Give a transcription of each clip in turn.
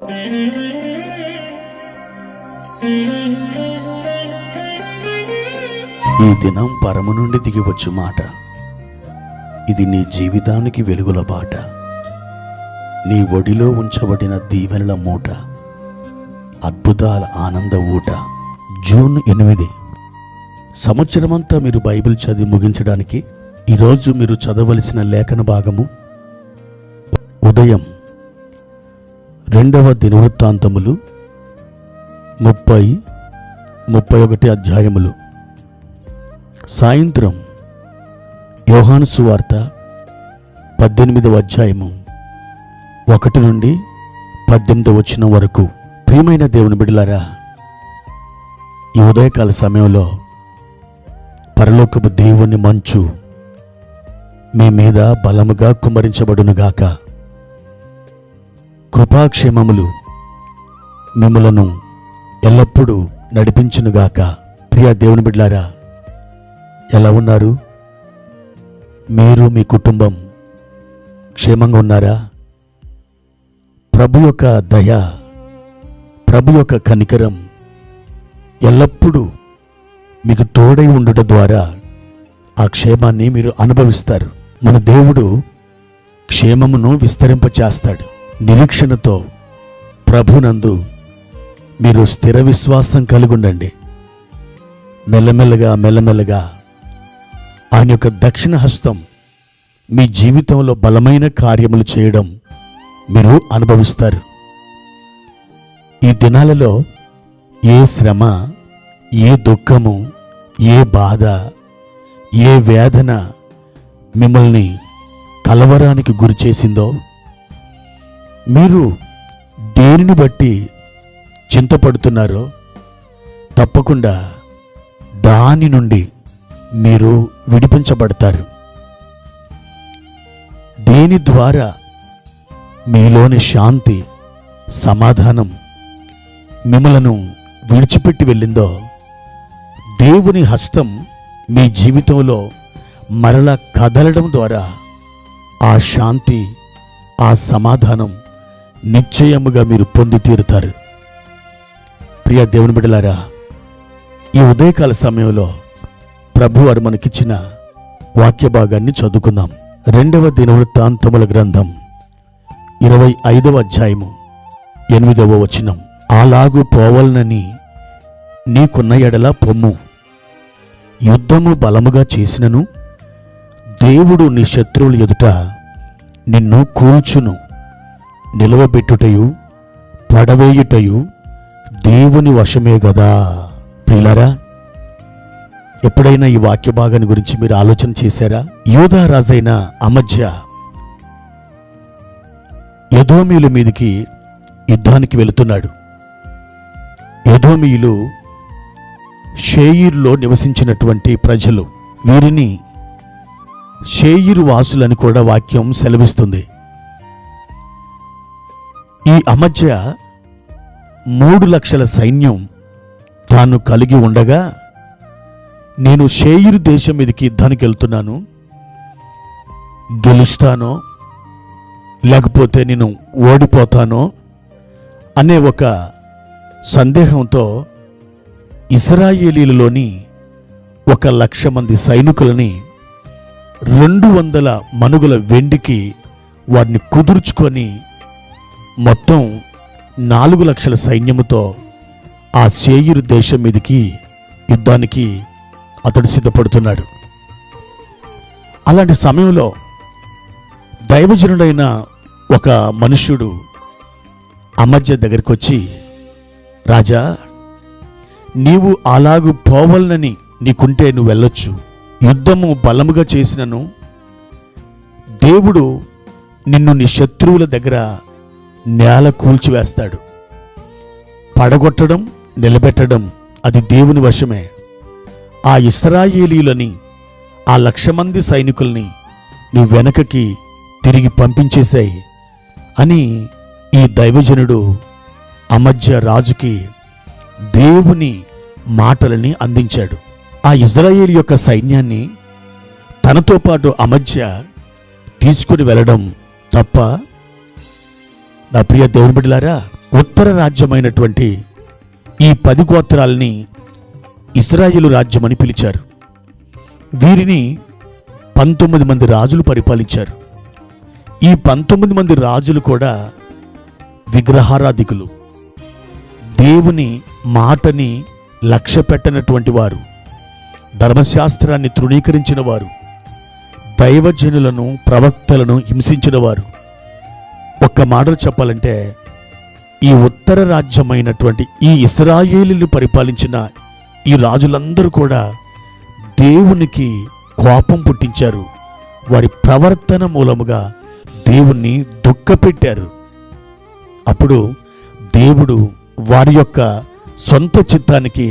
ఈ దినం పరము నుండి దిగివచ్చు మాట. ఇది నీ జీవితానికి వెలుగుల బాట. నీ ఒడిలో ఉంచబడిన దీవెనల మూట, అద్భుతాల ఆనంద ఊట. జూన్ 8. సంవత్సరమంతా మీరు బైబిల్ చదివి ముగించడానికి ఈరోజు మీరు చదవలసిన లేఖన భాగము ఉదయం 2వ దినవృత్తాంతములు 30-31 అధ్యాయములు, సాయంత్రం యోహాను సువార్త 18వ అధ్యాయము 1 నుండి 18వ వచనం వరకు. ప్రియమైన దేవుని బిడ్డలారా, ఈ ఉదయకాల సమయంలో పరలోకపు దేవుని మంచు మీ మీద బలముగా కుమ్మరించబడునుగాక. కృపాక్షేమములు మిమ్ములను ఎల్లప్పుడూ నడిపించునుగాక. ప్రియ దేవుని బిడ్డలారా, ఎలా ఉన్నారు? మీరు మీ కుటుంబం క్షేమంగా ఉన్నారా? ప్రభు యొక్క దయ, ప్రభు యొక్క కనికరం ఎల్లప్పుడూ మీకు తోడై ఉండుట ద్వారా ఆ క్షేమాన్ని మీరు అనుభవిస్తారు. మన దేవుడు క్షేమమును విస్తరింపచేస్తాడు. నిరీక్షణతో ప్రభునందు మీరు స్థిర విశ్వాసం కలిగి ఉండండి. మెల్లమెల్లగా ఆయన యొక్క దక్షిణ హస్తం మీ జీవితంలో బలమైన కార్యములు చేయడం మీరు అనుభవిస్తారు. ఈ దినాలలో ఏ శ్రమ, ఏ దుఃఖము, ఏ బాధ, ఏ వేదన మిమ్మల్ని కలవరానికి గురి చేసిందో, మీరు దేనిని బట్టి చింతపడుతున్నారో తప్పకుండా దాని నుండి మీరు విడిపించబడతారు. దేని ద్వారా మీలోని శాంతి, సమాధానం మిమ్మలను విడిచిపెట్టి వెళ్ళిందో, దేవుని హస్తం మీ జీవితంలో మరలా కదలడం ద్వారా ఆ శాంతి, ఆ సమాధానం నిశ్చయముగా మీరు పొంది తీరుతారు. ప్రియ దేవుని బిడ్డలారా, ఈ ఉదయకాల సమయంలో ప్రభువారు మనకిచ్చిన వాక్య భాగాన్ని చదువుకుందాం. 2వ దినవృత్తాంతముల గ్రంథం 25వ అధ్యాయము 8వ వచనం. అలాగు పోవలనని నీకున్న ఎడల పొమ్ము, యుద్ధము బలముగా చేసినను దేవుడు నీ శత్రువుల ఎదుట నిన్ను కూల్చును. నిలవబెట్టుటయు పడవేయుటయు దేవుని వశమే గదా. ప్రియులారా, ఎప్పుడైనా ఈ వాక్య భాగాన్ని గురించి మీరు ఆలోచన చేశారా? యూదా రాజైన అమజ్యా ఎదోమీయుల మీదికి యుద్ధానికి వెళుతున్నాడు. ఎదోమీయులు షేయిరులో నివసించినటువంటి ప్రజలు. వీరిని షేయిరు వాసులని కూడా వాక్యం సెలవిస్తుంది. ఈ అమజ్యా 3 లక్షల సైన్యం తాను కలిగి ఉండగా, నేను షేయిరు దేశం మీదకి యుద్ధానికి వెళ్తున్నాను, గెలుస్తానో లేకపోతే నేను ఓడిపోతానో అనే ఒక సందేహంతో ఇశ్రాయేలీలలోని 1,00,000 మంది సైనికులని 200 మనుగుల వెండికి వారిని కుదుర్చుకొని మొత్తం 4 లక్షల సైన్యముతో ఆ షేయిరు దేశం మీదకి యుద్ధానికి అతడు సిద్ధపడుతున్నాడు. అలాంటి సమయంలో దైవజనుడైన ఒక మనుష్యుడు అమజ్యా దగ్గరికి వచ్చి, రాజా, నీవు అలాగు పోవలనని నీకుంటే నువ్వు వెళ్ళొచ్చు. యుద్ధము బలముగా చేసినను దేవుడు నిన్ను నీ శత్రువుల దగ్గర నేల కూల్చివేస్తాడు. పడగొట్టడం, నిలబెట్టడం అది దేవుని వశమే. ఆ ఇశ్రాయేలీయులని, ఆ 1,00,000 మంది సైనికుల్ని నువ్వు వెనకకి తిరిగి పంపించేశాయి అని ఈ దైవజనుడు అమజ్యా రాజుకి దేవుని మాటలని అందించాడు. ఆ ఇశ్రాయేలు యొక్క సైన్యాన్ని తనతో పాటు అమజ్యా తీసుకుని వెళ్ళడం తప్ప? నా ప్రియ దేవుని బిడ్డలారా, ఉత్తర రాజ్యమైనటువంటి ఈ 10 గోత్రాలని ఇశ్రాయేలు రాజ్యమని పిలిచారు. వీరిని 19 మంది రాజులు పరిపాలించారు. ఈ 19 మంది రాజులు కూడా విగ్రహారాధికులు, దేవుని మాటని లక్ష్య పెట్టనటువంటి వారు, ధర్మశాస్త్రాన్ని తృణీకరించిన వారు, దైవజనులను ప్రవక్తలను హింసించిన వారు. ఒక్క మాటలు చెప్పాలంటే ఈ ఉత్తర రాజ్యమైనటువంటి ఈ ఇశ్రాయేలుని పరిపాలించిన ఈ రాజులందరూ కూడా దేవునికి కోపం పుట్టించారు. వారి ప్రవర్తన మూలముగా దేవుణ్ణి దుఃఖపెట్టారు. అప్పుడు దేవుడు వారి యొక్క సొంత చిత్తానికి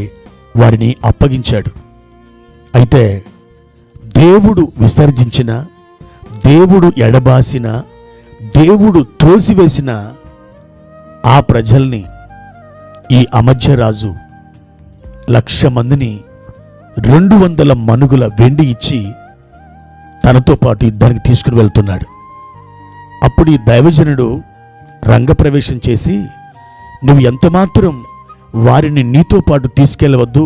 వారిని అప్పగించాడు. అయితే దేవుడు విసర్జించిన, దేవుడు ఎడబాసిన, దేవుడు త్రోసివేసిన ఆ ప్రజల్ని ఈ అమధ్యరాజు 1,00,000 మందిని 200 మనుగుల వెండి ఇచ్చి తనతో పాటు యుద్ధానికి తీసుకుని వెళ్తున్నాడు. అప్పుడు ఈ దైవజనుడు రంగప్రవేశం చేసి, నువ్వు ఎంతమాత్రం వారిని నీతో పాటు తీసుకెళ్ళవద్దు,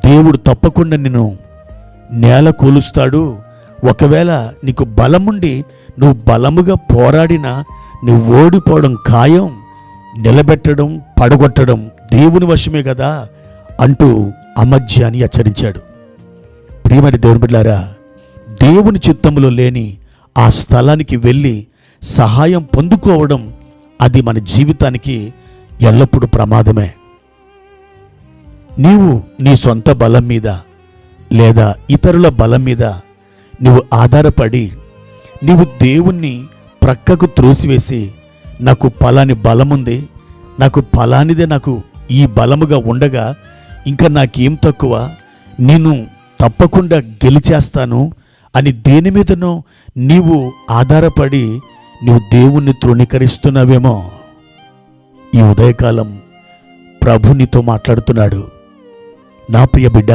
దేవుడు తప్పకుండా నిన్ను నేల కూలుస్తాడు. ఒకవేళ నీకు బలముండి నువ్వు బలముగా పోరాడినా నువ్వు ఓడిపోవడం ఖాయం, నిలబెట్టడం పడగొట్టడం దేవుని వశమే కదా అంటూ అమధ్యాన్ని హెచ్చరించాడు. ప్రియమైన దేవుని బిడ్డలారా, దేవుని చిత్తములో లేని ఆ స్థలానికి వెళ్ళి సహాయం పొందుకోవడం అది మన జీవితానికి ఎల్లప్పుడూ ప్రమాదమే. నీవు నీ సొంత బలం మీద లేదా ఇతరుల బలం మీద నీవు ఆధారపడి నీవు దేవుణ్ణి ప్రక్కకు త్రోసివేసి, నాకు పలాని బలముంది, నాకు పలానిదే, నాకు ఈ బలముగా ఉండగా ఇంకా నాకేం తక్కువ, నేను తప్పకుండా గెలిచేస్తాను అని దేని మీదనో నీవు ఆధారపడి నీవు దేవుణ్ణి తృణీకరిస్తున్నావేమో. ఈ ఉదయకాలం ప్రభు నీతో మాట్లాడుతున్నాడు. నా ప్రియ బిడ్డ,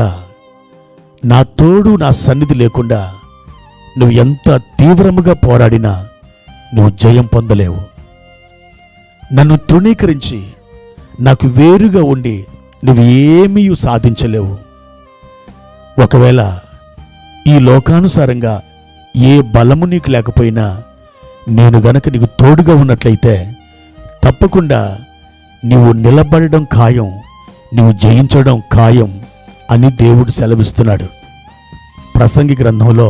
నా తోడు నా సన్నిధి లేకుండా నువ్వు ఎంత తీవ్రముగా పోరాడినా నువ్వు జయం పొందలేవు. నన్ను తృణీకరించి నాకు వేరుగా ఉండి నువ్వు ఏమీ సాధించలేవు. ఒకవేళ ఈ లోకానుసారంగా ఏ బలము నీకు లేకపోయినా నేను గనక నీకు తోడుగా ఉన్నట్లయితే తప్పకుండా నీవు నిలబడడం ఖాయం, నీవు జయించడం ఖాయం అని దేవుడు సెలవిస్తున్నాడు. ప్రసంగి గ్రంథంలో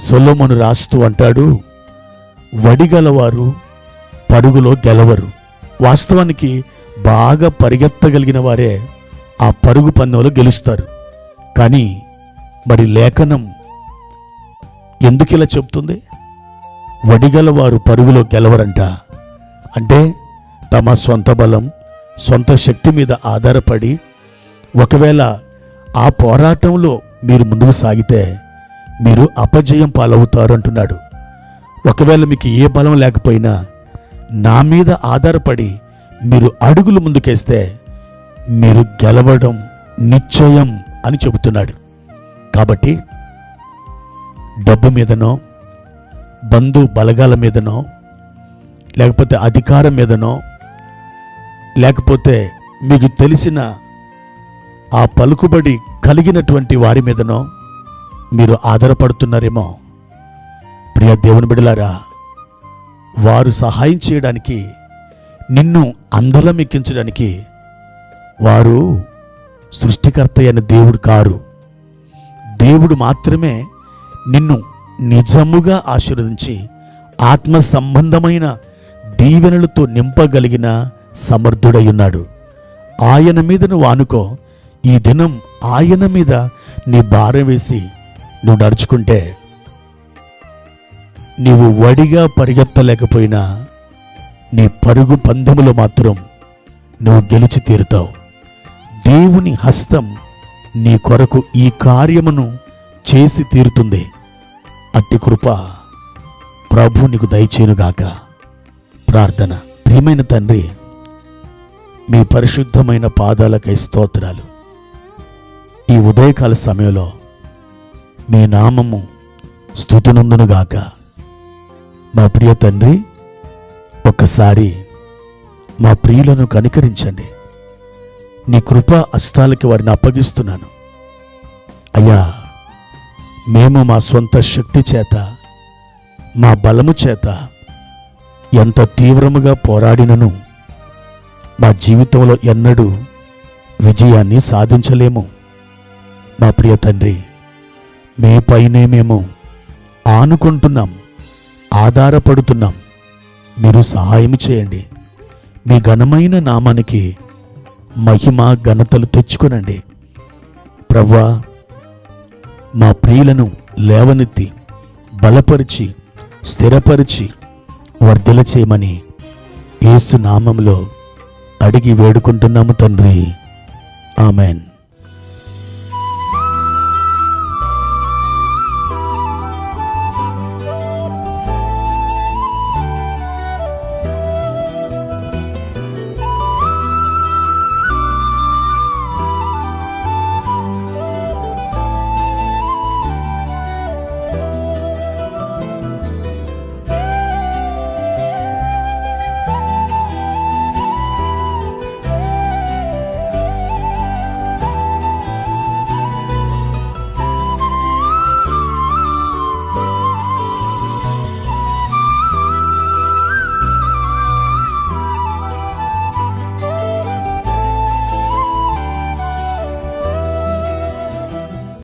సొలొమోను రాస్తూ అంటాడు, వడిగలవారు పరుగులో గెలవరు. వాస్తవానికి బాగా పరిగెత్తగలిగిన వారే ఆ పరుగు పందెంలో గెలుస్తారు. కానీ మరి లేఖనం ఎందుకు ఇలా చెప్తుంది? వడిగలవారు పరుగులో గెలవరంట. అంటే తమ సొంత బలం, సొంత శక్తి మీద ఆధారపడి ఒకవేళ ఆ పోరాటంలో మీరు ముందుకు సాగితే మీరు అపజయం పాలవుతారు అంటున్నాడు. ఒకవేళ మీకు ఏ బలం లేకపోయినా నా మీద ఆధారపడి మీరు అడుగులు ముందుకేస్తే మీరు గెలవడం నిశ్చయం అని చెబుతున్నాడు. కాబట్టి డబ్బు మీదనో, బంధు బలగాల మీదనో, లేకపోతే అధికారం మీదనో, లేకపోతే మీకు తెలిసిన ఆ పలుకుబడి కలిగినటువంటి వారి మీదనో మీరు ఆధారపడుతున్నారేమో. ప్రియ దేవుని బిడ్డలారా, వారు సహాయం చేయడానికి, నిన్ను అందలం ఎక్కించడానికి వారు సృష్టికర్త అయిన దేవుడు కారు. దేవుడు మాత్రమే నిన్ను నిజముగా ఆశీర్వదించి ఆత్మ సంబంధమైన దీవెనలతో నింపగలిగిన సమర్థుడై ఉన్నాడు. ఆయన మీద నువ్వు ఆనుకో. ఈ దినం ఆయన మీద నీ భారం వేసి నువ్వు నడుచుకుంటే నీవు వడిగా పరిగెత్తలేకపోయినా నీ పరుగు పందెములో మాత్రం నువ్వు గెలిచి తీరుతావు. దేవుని హస్తం నీ కొరకు ఈ కార్యమును చేసి తీరుతుంది. అట్టి కృప ప్రభు నీకు దయచేయునుగాక. ప్రార్థన. ప్రియమైన తండ్రి, మీ పరిశుద్ధమైన పాదాలకై స్తోత్రాలు. ఈ ఉదయకాల సమయంలో మీ నామము స్తుతినందునుగాక. మా ప్రియ తండ్రి, ఒక్కసారి మా ప్రియులను కనికరించండి. నీ కృపా హస్తాలకి వారిని అప్పగిస్తున్నాను. అయ్యా, మేము మా సొంత శక్తి చేత, మా బలము చేత ఎంత తీవ్రముగా పోరాడినను మా జీవితంలో ఎన్నడూ విజయాన్ని సాధించలేము. మా ప్రియ తండ్రి, మీపైనే మేము ఆనుకుంటున్నాం, ఆధారపడుతున్నాం. మీరు సహాయం చేయండి. మీ ఘనమైన నామానికి మహిమ ఘనతలు తెచ్చుకునండి. ప్రభువా, మా ప్రియులను లేవనెత్తి బలపరిచి స్థిరపరిచి వర్ధిల్ల చేయమని యేసు నామములో అడిగి వేడుకుంటున్నాము తండ్రి. ఆమెన్.